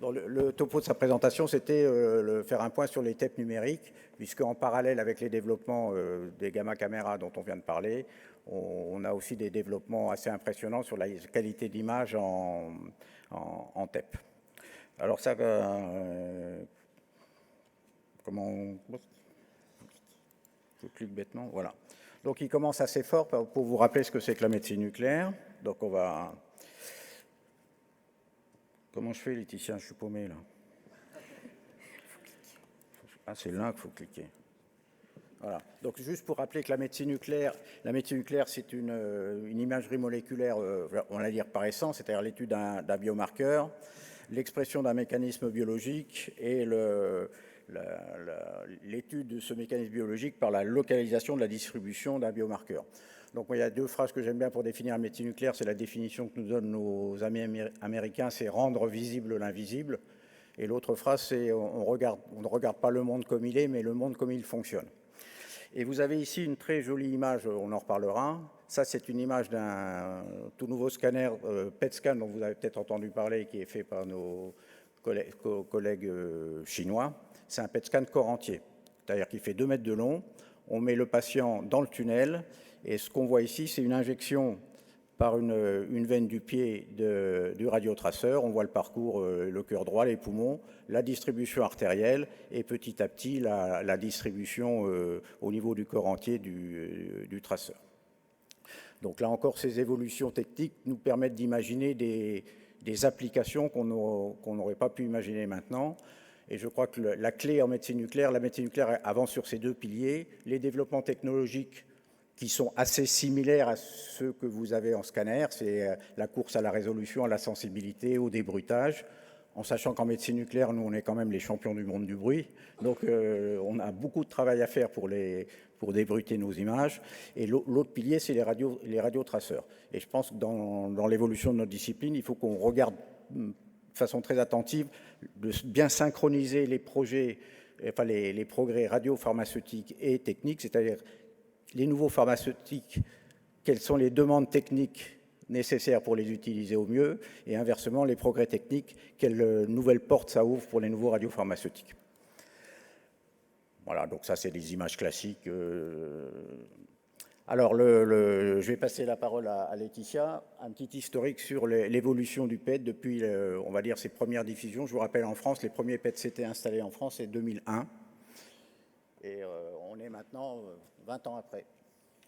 Le topo de sa présentation, c'était faire un point sur les TEP numériques, puisqu'en parallèle avec les développements des gamma caméras dont on vient de parler, on a aussi des développements assez impressionnants sur la qualité d'image en TEP. Alors ça, je clique bêtement, voilà. Donc il commence assez fort pour vous rappeler ce que c'est que la médecine nucléaire. Donc on va... Comment je fais, Laetitia? Je suis paumé, là. Ah, c'est là qu'il faut cliquer. Voilà. Donc, juste pour rappeler que la médecine nucléaire, c'est une imagerie moléculaire, on va dire par essence, c'est-à-dire l'étude d'un biomarqueur, l'expression d'un mécanisme biologique et l'étude de ce mécanisme biologique par la localisation de la distribution d'un biomarqueur. Donc, il y a deux phrases que j'aime bien pour définir la médecine nucléaire. C'est la définition que nous donnent nos amis américains, c'est rendre visible l'invisible. Et l'autre phrase, c'est on ne regarde pas le monde comme il est, mais le monde comme il fonctionne. Et vous avez ici une très jolie image, on en reparlera. Ça, c'est une image d'un tout nouveau scanner PET scan dont vous avez peut-être entendu parler, qui est fait par nos collègues chinois. C'est un PET scan corps entier, c'est-à-dire qu'il fait 2 mètres de long. On met le patient dans le tunnel et ce qu'on voit ici, c'est une injection par une veine du pied du radiotraceur. On voit le parcours, le cœur droit, les poumons, la distribution artérielle et petit à petit la distribution au niveau du corps entier du traceur. Donc là encore, ces évolutions techniques nous permettent d'imaginer des applications qu'on n'aurait pas pu imaginer maintenant. Et je crois que la clé en médecine nucléaire, la médecine nucléaire avance sur ces deux piliers, les développements technologiques qui sont assez similaires à ceux que vous avez en scanner, c'est la course à la résolution, à la sensibilité, au débruitage, en sachant qu'en médecine nucléaire, nous, on est quand même les champions du monde du bruit, donc on a beaucoup de travail à faire pour débruiter nos images, et l'autre pilier, c'est les radiotraceurs. Et je pense que dans l'évolution de notre discipline, il faut qu'on regarde de façon très attentive, de bien synchroniser les projets, enfin les progrès radiopharmaceutiques et techniques, c'est-à-dire les nouveaux pharmaceutiques, quelles sont les demandes techniques nécessaires pour les utiliser au mieux, et inversement, les progrès techniques, quelles nouvelles portes ça ouvre pour les nouveaux radiopharmaceutiques. Voilà, donc ça, c'est des images classiques. Alors, je vais passer la parole à Laetitia. Un petit historique sur l'évolution du PET depuis, on va dire, ses premières diffusions. Je vous rappelle, en France, les premiers PET-CT installés en France, c'est 2001. Et on est maintenant 20 ans après.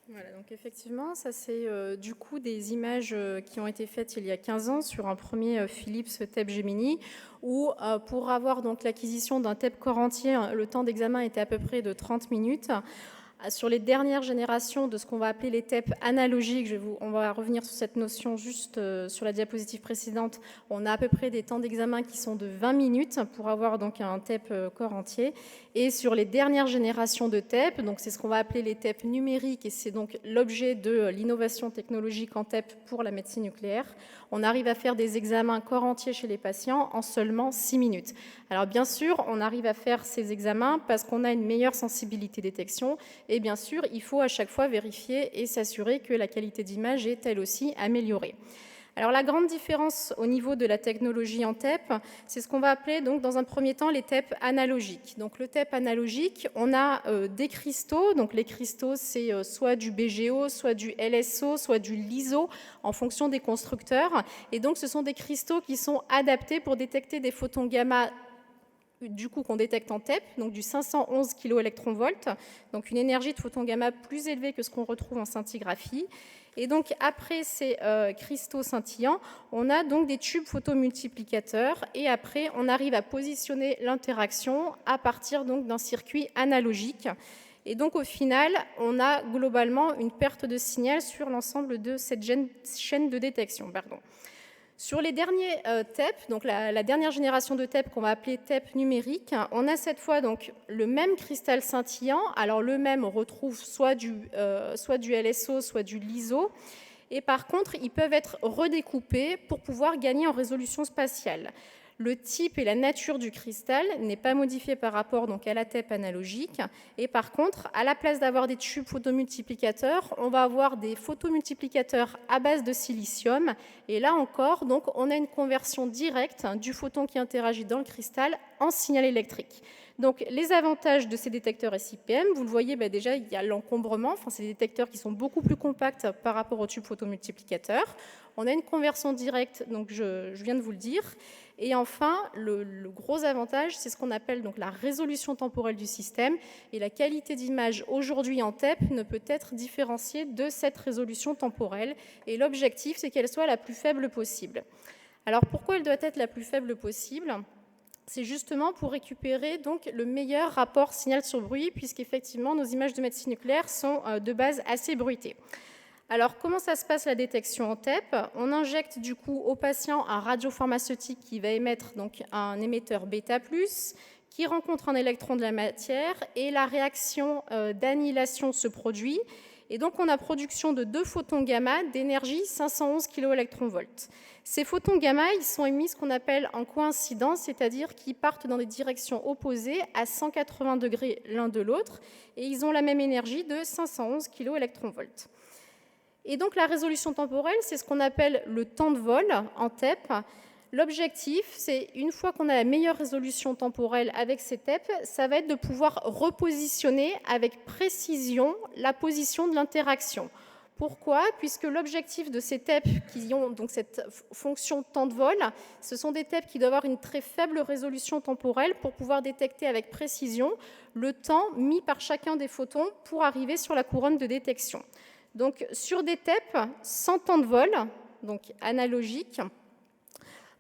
Voilà, donc effectivement, ça c'est du coup des images qui ont été faites il y a 15 ans sur un premier Philips TEP Gemini, où pour avoir donc l'acquisition d'un TEP corps entier, le temps d'examen était à peu près de 30 minutes. Sur les dernières générations de ce qu'on va appeler les TEP analogiques, on va revenir sur cette notion juste sur la diapositive précédente, on a à peu près des temps d'examen qui sont de 20 minutes pour avoir donc un TEP corps entier. Et sur les dernières générations de TEP, donc c'est ce qu'on va appeler les TEP numériques, et c'est donc l'objet de l'innovation technologique en TEP pour la médecine nucléaire, on arrive à faire des examens corps entier chez les patients en seulement 6 minutes. Alors bien sûr, on arrive à faire ces examens parce qu'on a une meilleure sensibilité détection, et bien sûr, il faut à chaque fois vérifier et s'assurer que la qualité d'image est elle aussi améliorée. Alors la grande différence au niveau de la technologie en TEP, c'est ce qu'on va appeler donc dans un premier temps les TEP analogiques. Donc le TEP analogique, on a des cristaux, donc les cristaux c'est soit du BGO, soit du LSO, soit du LISO en fonction des constructeurs, et donc ce sont des cristaux qui sont adaptés pour détecter des photons gamma du coup qu'on détecte en TEP, donc du 511 kV, donc une énergie de photon gamma plus élevée que ce qu'on retrouve en scintigraphie. Et donc après ces cristaux scintillants, on a donc des tubes photomultiplicateurs, et après on arrive à positionner l'interaction à partir donc d'un circuit analogique. Et donc au final, on a globalement une perte de signal sur l'ensemble de cette chaîne de détection. Sur les derniers TEP, donc la dernière génération de TEP qu'on va appeler TEP numérique, on a cette fois donc le même cristal scintillant. Alors le même, on retrouve soit du LSO, soit du LISO. Et par contre, ils peuvent être redécoupés pour pouvoir gagner en résolution spatiale. Le type et la nature du cristal n'est pas modifié par rapport donc, à la TEP analogique. Et par contre, à la place d'avoir des tubes photomultiplicateurs, on va avoir des photomultiplicateurs à base de silicium. Et là encore, donc, on a une conversion directe du photon qui interagit dans le cristal en signal électrique. Donc, les avantages de ces détecteurs SiPM, vous le voyez, déjà, il y a l'encombrement. Enfin, c'est des détecteurs qui sont beaucoup plus compacts par rapport aux tubes photomultiplicateurs. On a une conversion directe, donc je viens de vous le dire. Et enfin, le gros avantage, c'est ce qu'on appelle donc la résolution temporelle du système. Et la qualité d'image aujourd'hui en TEP ne peut être différenciée de cette résolution temporelle. Et l'objectif, c'est qu'elle soit la plus faible possible. Alors, pourquoi elle doit être la plus faible possible ? C'est justement pour récupérer donc, le meilleur rapport signal sur bruit, puisqu'effectivement, nos images de médecine nucléaire sont de base assez bruitées. Alors, comment ça se passe la détection en TEP? On injecte du coup au patient un radiopharmaceutique qui va émettre donc, un émetteur β+, qui rencontre un électron de la matière, et la réaction d'annihilation se produit. Et donc, on a production de 2 photons gamma d'énergie 511 kV. Ces photons gamma, ils sont émis ce qu'on appelle en coïncidence, c'est-à-dire qu'ils partent dans des directions opposées à 180 degrés l'un de l'autre, et ils ont la même énergie de 511 kV. Et donc, la résolution temporelle, c'est ce qu'on appelle le temps de vol en TEP. L'objectif, c'est une fois qu'on a la meilleure résolution temporelle avec ces TEP, ça va être de pouvoir repositionner avec précision la position de l'interaction. Pourquoi? Puisque l'objectif de ces TEP qui ont donc cette fonction temps de vol, ce sont des TEP qui doivent avoir une très faible résolution temporelle pour pouvoir détecter avec précision le temps mis par chacun des photons pour arriver sur la couronne de détection. Donc, sur des TEP sans temps de vol, donc analogique,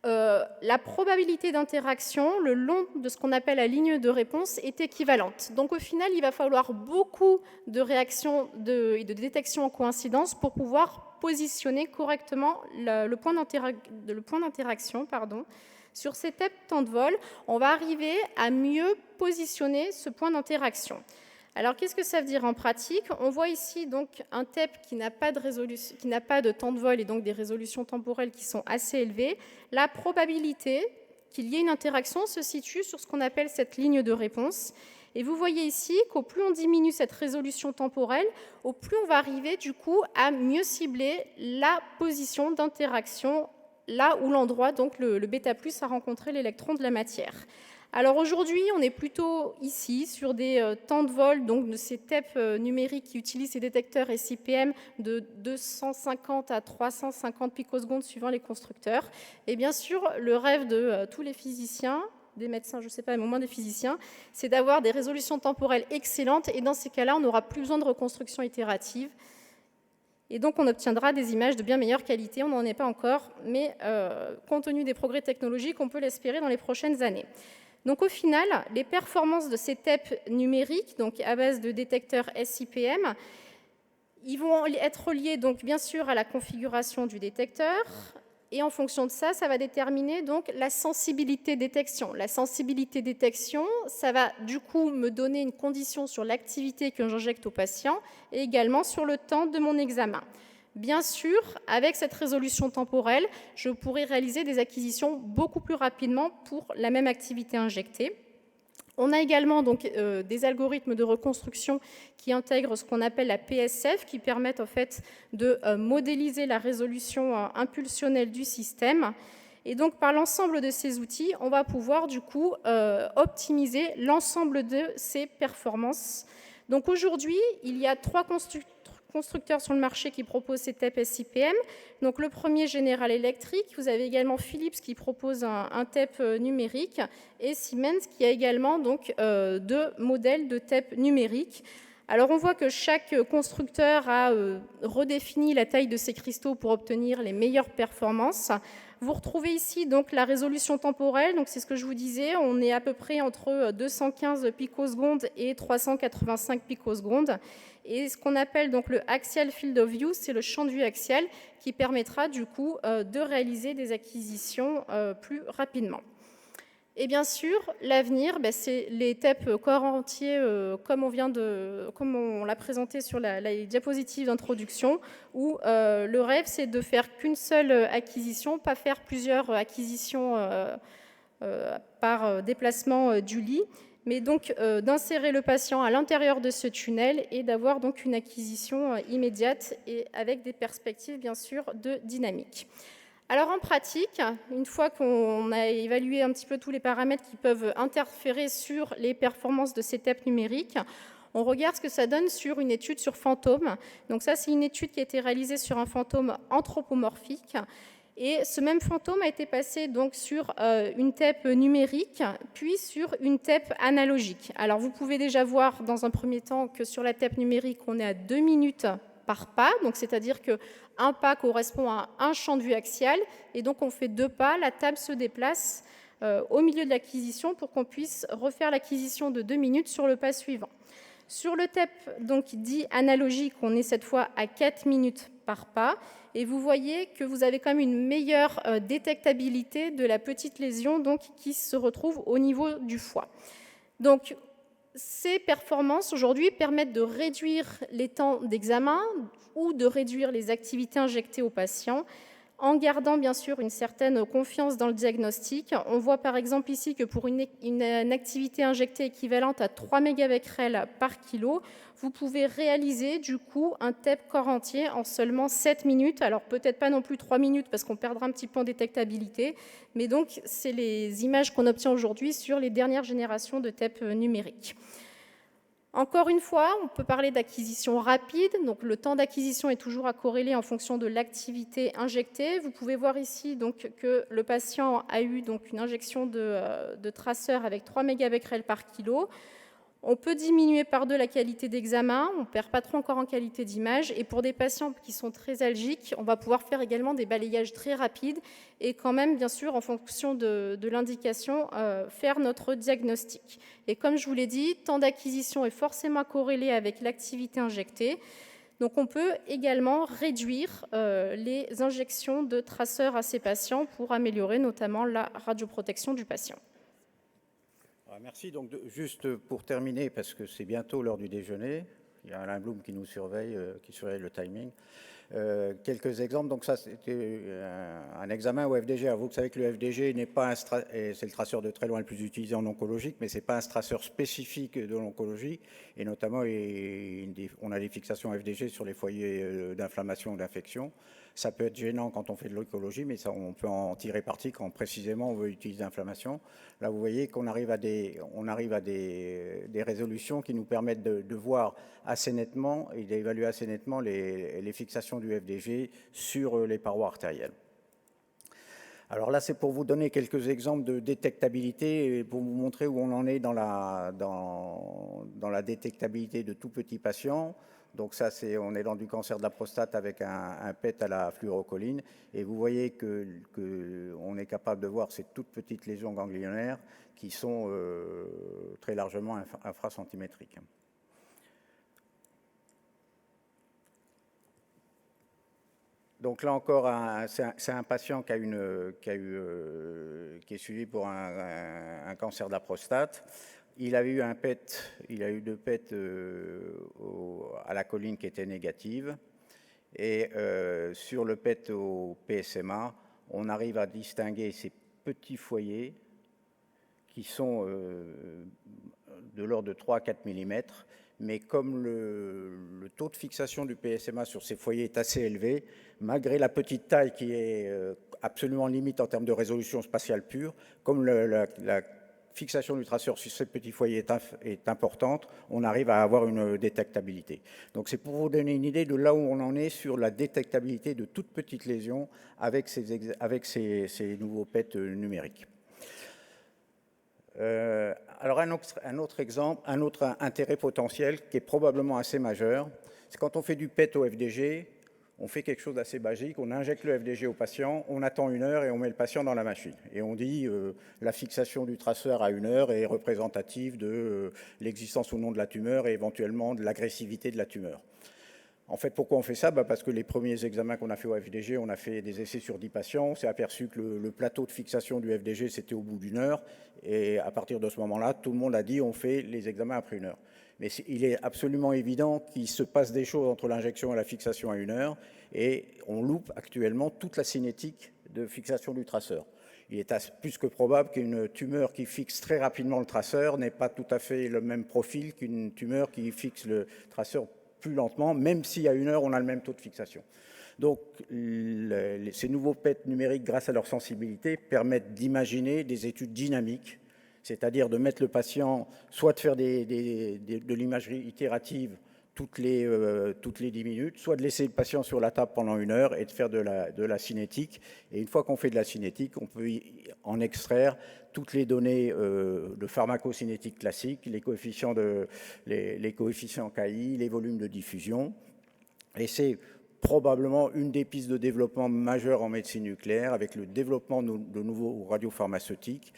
la probabilité d'interaction le long de ce qu'on appelle la ligne de réponse est équivalente. Donc, au final, il va falloir beaucoup de réactions et de détection en coïncidence pour pouvoir positionner correctement le point d'interaction. Sur ces TEP temps de vol, on va arriver à mieux positionner ce point d'interaction. Alors, qu'est-ce que ça veut dire en pratique? On voit ici donc un TEP qui n'a pas de temps de vol et donc des résolutions temporelles qui sont assez élevées. La probabilité qu'il y ait une interaction se situe sur ce qu'on appelle cette ligne de réponse. Et vous voyez ici qu'au plus on diminue cette résolution temporelle, au plus on va arriver du coup à mieux cibler la position d'interaction là où l'endroit, donc le β+, a rencontré l'électron de la matière. Alors aujourd'hui, on est plutôt ici sur des temps de vol donc de ces TEP numériques qui utilisent ces détecteurs SiPM de 250 à 350 picosecondes suivant les constructeurs. Et bien sûr, le rêve de tous les physiciens, des médecins, je ne sais pas, mais au moins des physiciens, c'est d'avoir des résolutions temporelles excellentes. Et dans ces cas-là, on n'aura plus besoin de reconstruction itérative. Et donc, on obtiendra des images de bien meilleure qualité. On n'en est pas encore, mais compte tenu des progrès technologiques, on peut l'espérer dans les prochaines années. Donc, au final, les performances de ces TEP numériques, donc à base de détecteurs SiPM, ils vont être liés, donc, bien sûr, à la configuration du détecteur. Et en fonction de ça, ça va déterminer donc, la sensibilité détection. La sensibilité détection, ça va du coup me donner une condition sur l'activité que j'injecte au patient et également sur le temps de mon examen. Bien sûr, avec cette résolution temporelle, je pourrai réaliser des acquisitions beaucoup plus rapidement pour la même activité injectée. On a également donc, des algorithmes de reconstruction qui intègrent ce qu'on appelle la PSF, qui permettent en fait, de modéliser la résolution impulsionnelle du système. Et donc, par l'ensemble de ces outils, on va pouvoir du coup optimiser l'ensemble de ces performances. Donc aujourd'hui, il y a 3 constructeurs sur le marché qui proposent ces TEP SiPM. Donc le premier, General Electric. Vous avez également Philips qui propose un TEP numérique et Siemens qui a également donc, 2 modèles de TEP numérique. Alors on voit que chaque constructeur a redéfini la taille de ses cristaux pour obtenir les meilleures performances. Vous retrouvez ici donc la résolution temporelle, donc c'est ce que je vous disais, on est à peu près entre 215 picosecondes et 385 picosecondes. Et ce qu'on appelle donc le axial field of view, c'est le champ de vue axial qui permettra du coup de réaliser des acquisitions plus rapidement. Et bien sûr, l'avenir, c'est les TEP corps entier, comme on l'a présenté sur la diapositive d'introduction, où le rêve, c'est de faire qu'une seule acquisition, pas faire plusieurs acquisitions par déplacement du lit, mais donc d'insérer le patient à l'intérieur de ce tunnel et d'avoir donc une acquisition immédiate et avec des perspectives bien sûr de dynamique. Alors en pratique, une fois qu'on a évalué un petit peu tous les paramètres qui peuvent interférer sur les performances de ces TEP numériques, on regarde ce que ça donne sur une étude sur fantôme. Donc ça, c'est une étude qui a été réalisée sur un fantôme anthropomorphique. Et ce même fantôme a été passé donc sur une TEP numérique, puis sur une TEP analogique. Alors vous pouvez déjà voir dans un premier temps que sur la TEP numérique, on est à 2 minutes par pas, donc c'est-à-dire qu'un pas correspond à un champ de vue axial, et donc on fait 2 pas, la table se déplace au milieu de l'acquisition pour qu'on puisse refaire l'acquisition de 2 minutes sur le pas suivant. Sur le TEP donc dit analogique, on est cette fois à 4 minutes par pas, et vous voyez que vous avez quand même une meilleure détectabilité de la petite lésion donc, qui se retrouve au niveau du foie. Donc, ces performances aujourd'hui permettent de réduire les temps d'examen ou de réduire les activités injectées aux patients en gardant bien sûr une certaine confiance dans le diagnostic. On voit par exemple ici que pour une activité injectée équivalente à 3 mégabecquerels par kilo, vous pouvez réaliser du coup un TEP corps entier en seulement 7 minutes. Alors peut-être pas non plus 3 minutes parce qu'on perdra un petit peu en détectabilité, mais donc c'est les images qu'on obtient aujourd'hui sur les dernières générations de TEP numériques. Encore une fois, on peut parler d'acquisition rapide. Donc, le temps d'acquisition est toujours à corréler en fonction de l'activité injectée. Vous pouvez voir ici donc, que le patient a eu donc, une injection de traceur avec 3 mégabecquerels par kilo. On peut diminuer par 2 la qualité d'examen, on ne perd pas trop encore en qualité d'image. Et pour des patients qui sont très algiques, on va pouvoir faire également des balayages très rapides et quand même, bien sûr, en fonction de l'indication, faire notre diagnostic. Et comme je vous l'ai dit, temps d'acquisition est forcément corrélé avec l'activité injectée. Donc on peut également réduire les injections de traceurs à ces patients pour améliorer notamment la radioprotection du patient. Merci. Donc, juste pour terminer, parce que c'est bientôt l'heure du déjeuner, il y a Alain Blum qui nous surveille, qui surveille le timing. Quelques exemples. Donc, ça, c'était un examen au FDG. Alors, vous savez que le FDG n'est pas c'est le traceur de très loin le plus utilisé en oncologique, mais ce n'est pas un traceur spécifique de l'oncologie. Et notamment, on a des fixations FDG sur les foyers d'inflammation ou d'infection. Ça peut être gênant quand on fait de l'oncologie, mais ça, on peut en tirer parti quand précisément on veut utiliser l'inflammation. Là, vous voyez qu'on arrive à des résolutions qui nous permettent de voir assez nettement et d'évaluer assez nettement les fixations du FDG sur les parois artérielles. Alors là, c'est pour vous donner quelques exemples de détectabilité et pour vous montrer où on en est dans la détectabilité de tout petits patients. Donc ça, on est dans du cancer de la prostate avec un PET à la fluorocholine. Et vous voyez qu'on est capable de voir ces toutes petites lésions ganglionnaires qui sont très largement infracentimétriques. Donc là encore, c'est un patient qui est suivi pour un cancer de la prostate. Il a eu un PET, il a eu 2 PET à la choline qui étaient négatives. Et sur le PET au PSMA, on arrive à distinguer ces petits foyers qui sont de l'ordre de 3 à 4 mm. Mais comme le taux de fixation du PSMA sur ces foyers est assez élevé, malgré la petite taille qui est absolument limite en termes de résolution spatiale pure, comme la fixation du traceur sur ces petits foyers est importante, on arrive à avoir une détectabilité. Donc c'est pour vous donner une idée de là où on en est sur la détectabilité de toutes petites lésions avec ces nouveaux PET numériques. Alors un autre exemple, un autre intérêt potentiel qui est probablement assez majeur, c'est quand on fait du PET au FDG, on fait quelque chose d'assez basique, on injecte le FDG au patient, on attend 1 heure et on met le patient dans la machine. Et on dit la fixation du traceur à 1 heure est représentative de l'existence ou non de la tumeur et éventuellement de l'agressivité de la tumeur. En fait, pourquoi on fait ça? Parce que les premiers examens qu'on a fait au FDG, on a fait des essais sur 10 patients. On s'est aperçu que le plateau de fixation du FDG, c'était au bout d'1 heure. Et à partir de ce moment-là, tout le monde a dit on fait les examens après 1 heure. Mais il est absolument évident qu'il se passe des choses entre l'injection et la fixation à 1 heure. Et on loupe actuellement toute la cinétique de fixation du traceur. il est plus que probable qu'une tumeur qui fixe très rapidement le traceur n'ait pas tout à fait le même profil qu'une tumeur qui fixe le traceur plus lentement, même si à 1 heure, on a le même taux de fixation. Donc, ces nouveaux PET numériques, grâce à leur sensibilité, permettent d'imaginer des études dynamiques, c'est-à-dire de mettre le patient, soit de faire de l'imagerie itérative toutes les 10 minutes, soit de laisser le patient sur la table pendant 1 heure et de faire de la cinétique. Et une fois qu'on fait de la cinétique, on peut en extraire toutes les données de pharmacocinétique classique, les coefficients KI, les volumes de diffusion. Et c'est probablement une des pistes de développement majeures en médecine nucléaire, avec le développement de nouveaux radiopharmaceutiques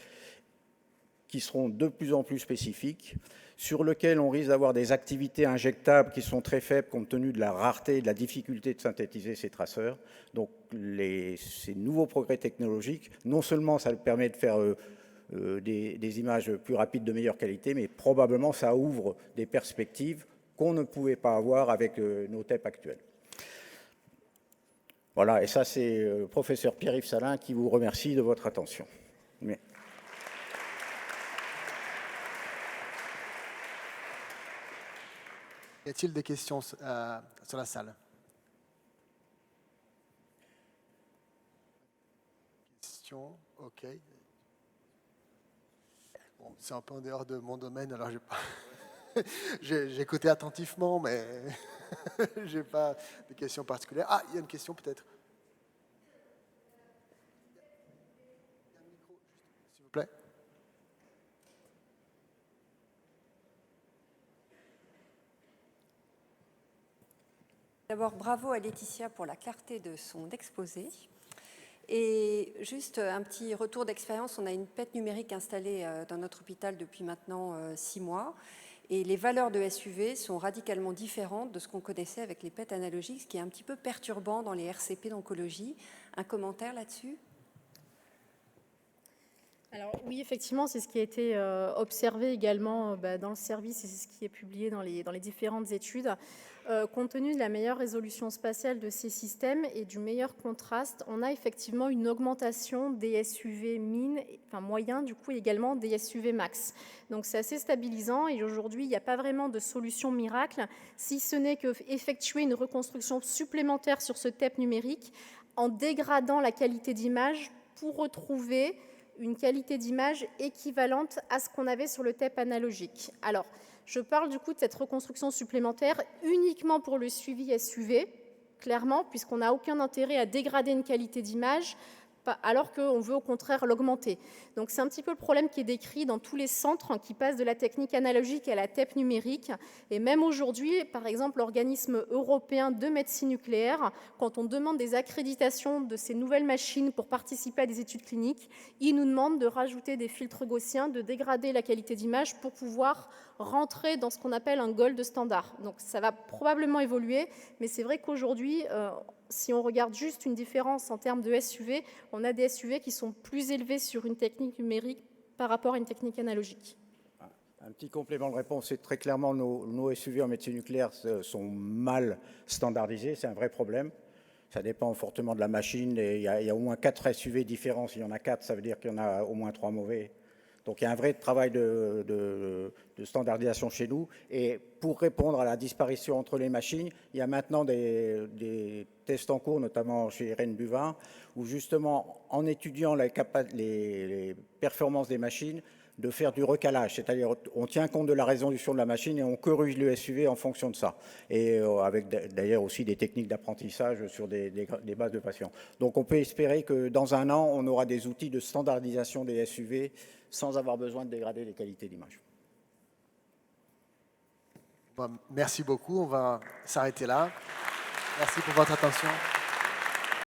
qui seront de plus en plus spécifiques, sur lesquels on risque d'avoir des activités injectables qui sont très faibles compte tenu de la rareté et de la difficulté de synthétiser ces traceurs. Donc ces nouveaux progrès technologiques, non seulement ça permet de faire des images plus rapides de meilleure qualité, mais probablement ça ouvre des perspectives qu'on ne pouvait pas avoir avec nos TEP actuels. Voilà, et ça c'est le professeur Pierre-Yves Salin qui vous remercie de votre attention. Mais... Y a-t-il des questions sur la salle? Questions? Ok. Bon, c'est un peu en dehors de mon domaine, alors j'ai écouté attentivement, mais je n'ai pas de questions particulières. Ah, il y a une question peut-être. Il y a un micro, s'il vous plaît. D'abord, bravo à Laetitia pour la clarté de son exposé. Et juste un petit retour d'expérience, on a une PET numérique installée dans notre hôpital depuis maintenant 6 mois. Et les valeurs de SUV sont radicalement différentes de ce qu'on connaissait avec les PET analogiques, ce qui est un petit peu perturbant dans les RCP d'oncologie. Un commentaire là-dessus ? Alors oui, effectivement, c'est ce qui a été observé également dans le service et c'est ce qui est publié dans les différentes études. Compte tenu de la meilleure résolution spatiale de ces systèmes et du meilleur contraste, on a effectivement une augmentation des SUV moyens, du coup également des SUV max. Donc c'est assez stabilisant et aujourd'hui, il n'y a pas vraiment de solution miracle, si ce n'est qu'effectuer une reconstruction supplémentaire sur ce TEP numérique en dégradant la qualité d'image pour retrouver une qualité d'image équivalente à ce qu'on avait sur le TEP analogique. Alors, je parle du coup de cette reconstruction supplémentaire uniquement pour le suivi SUV, clairement, puisqu'on n'a aucun intérêt à dégrader une qualité d'image alors qu'on veut au contraire l'augmenter. Donc c'est un petit peu le problème qui est décrit dans tous les centres qui passent de la technique analogique à la TEP numérique. Et même aujourd'hui, par exemple, l'organisme européen de médecine nucléaire, quand on demande des accréditations de ces nouvelles machines pour participer à des études cliniques, il nous demande de rajouter des filtres gaussiens, de dégrader la qualité d'image pour pouvoir rentrer dans ce qu'on appelle un gold standard. Donc ça va probablement évoluer, mais c'est vrai qu'aujourd'hui, si on regarde juste une différence en termes de SUV, on a des SUV qui sont plus élevés sur une technique numérique par rapport à une technique analogique. Un petit complément de réponse, c'est très clairement nos SUV en médecine nucléaire sont mal standardisés, c'est un vrai problème. Ça dépend fortement de la machine. Il y a au moins 4 SUV différents. S'il y en a 4, ça veut dire qu'il y en a au moins 3 mauvais. Donc il y a un vrai travail de standardisation chez nous. Et pour répondre à la disparition entre les machines, il y a maintenant des tests en cours, notamment chez Irène Buvin, où justement, en étudiant les performances des machines, de faire du recalage, c'est-à-dire on tient compte de la résolution de la machine et on corrige le SUV en fonction de ça. Et avec d'ailleurs aussi des techniques d'apprentissage sur des bases de patients. Donc on peut espérer que dans 1 an, on aura des outils de standardisation des SUV sans avoir besoin de dégrader les qualités d'image. Bon, merci beaucoup, on va s'arrêter là. Merci pour votre attention.